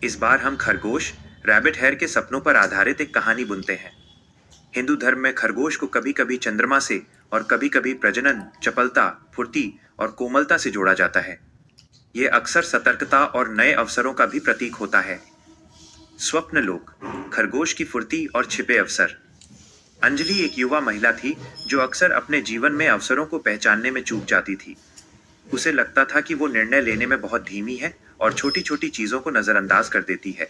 इस बार हम खरगोश रैबिट हेयर के सपनों पर आधारित एक कहानी बुनते हैं। हिंदू धर्म में खरगोश को कभी कभी चंद्रमा से और कभी कभी प्रजनन, चपलता, फुर्ती और कोमलता से जोड़ा जाता है। ये अक्सर सतर्कता और नए अवसरों का भी प्रतीक होता है। स्वप्न लोक, खरगोश की फुर्ती और छिपे अवसर। अंजलि एक युवा महिला थी जो अक्सर अपने जीवन में अवसरों को पहचानने में चूक जाती थी। उसे लगता था कि वो निर्णय लेने में बहुत धीमी है और छोटी छोटी चीजों को नजरअंदाज कर देती है।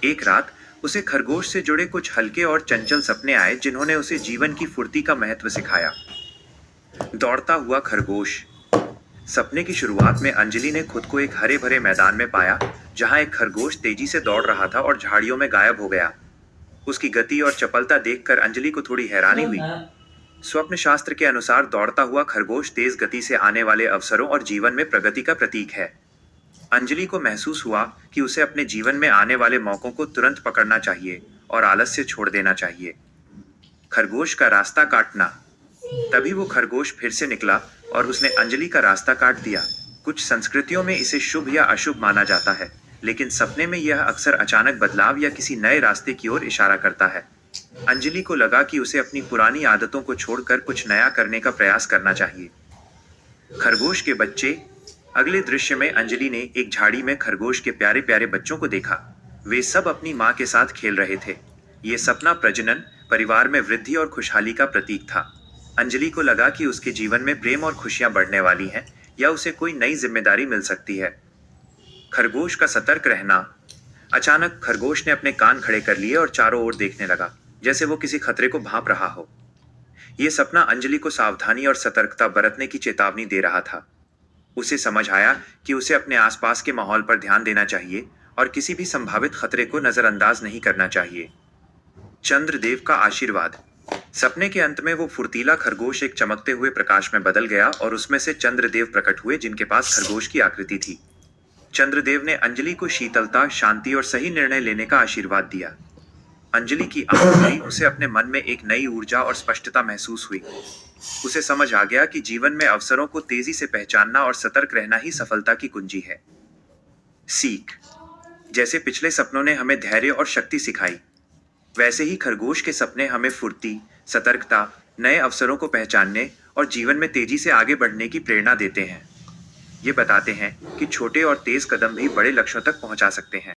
एक रात उसे खरगोश से जुड़े कुछ हल्के और चंचल सपने आए जिन्होंने उसे जीवन की फुर्ती का महत्व सिखाया। दौड़ता हुआ खरगोश। सपने की शुरुआत में अंजलि ने खुद को एक हरे भरे मैदान में पाया, जहां एक खरगोश तेजी से दौड़ रहा था और झाड़ियों में गायब हो गया। उसकी गति और चपलता देखकर अंजलि को थोड़ी हैरानी हुई। स्वप्न शास्त्र के अनुसार दौड़ता हुआ खरगोश तेज गति से आने वाले अवसरों और जीवन में प्रगति का प्रतीक है। अंजलि को महसूस हुआ कि उसे अपने जीवन में आने वाले मौकों को तुरंत पकड़ना चाहिए और आलस्य छोड़ देना चाहिए। खरगोश का रास्ता काटना। तभी वो खरगोश फिर से निकला और उसने अंजलि का रास्ता काट दिया। कुछ संस्कृतियों में इसे शुभ या अशुभ माना जाता है, लेकिन सपने में यह अक्सर अचानक बदलाव या किसी नए रास्ते की ओर इशारा करता है। अंजलि को लगा कि उसे अपनी पुरानी आदतों को छोड़कर कुछ नया करने का प्रयास करना चाहिए। खरगोश के बच्चे। अगले दृश्य में अंजलि ने एक झाड़ी में खरगोश के प्यारे प्यारे बच्चों को देखा। वे सब अपनी माँ के साथ खेल रहे थे। ये सपना प्रजनन, परिवार में वृद्धि और खुशहाली का प्रतीक था। अंजलि को लगा कि उसके जीवन में प्रेम और खुशियां बढ़ने वाली हैं, या उसे कोई नई जिम्मेदारी मिल सकती है। खरगोश का सतर्क रहना। अचानक खरगोश ने अपने कान खड़े कर लिए और चारों ओर देखने लगा, जैसे वो किसी खतरे को भांप रहा हो। ये सपना अंजलि को सावधानी और सतर्कता बरतने की चेतावनी दे रहा था। उसे समझ आया कि उसे अपने आसपास के माहौल पर ध्यान देना चाहिए और किसी भी संभावित खतरे को नजरअंदाज नहीं करना चाहिए। चंद्रदेव का आशीर्वाद। सपने के अंत में वो फुर्तीला खरगोश एक चमकते हुए प्रकाश में बदल गया और उसमें से चंद्रदेव प्रकट हुए, जिनके पास खरगोश की आकृति थी। चंद्रदेव ने अंजलि को शीतलता, शांति और सही निर्णय लेने का आशीर्वाद दिया। अंजलि की आंख खुली, उसे अपने मन में एक नई ऊर्जा और स्पष्टता महसूस हुई। उसे समझ आ गया कि जीवन में अवसरों को तेजी से पहचानना और सतर्क रहना ही सफलता की कुंजी है। सीख। जैसे पिछले सपनों ने हमें धैर्य और शक्ति सिखाई, वैसे ही खरगोश के सपने हमें फुर्ती, सतर्कता, नए अवसरों को पहचानने और जीवन में तेजी से आगे बढ़ने की प्रेरणा देते हैं। ये बताते हैं कि छोटे और तेज कदम भी बड़े लक्ष्यों तक पहुंचा सकते हैं।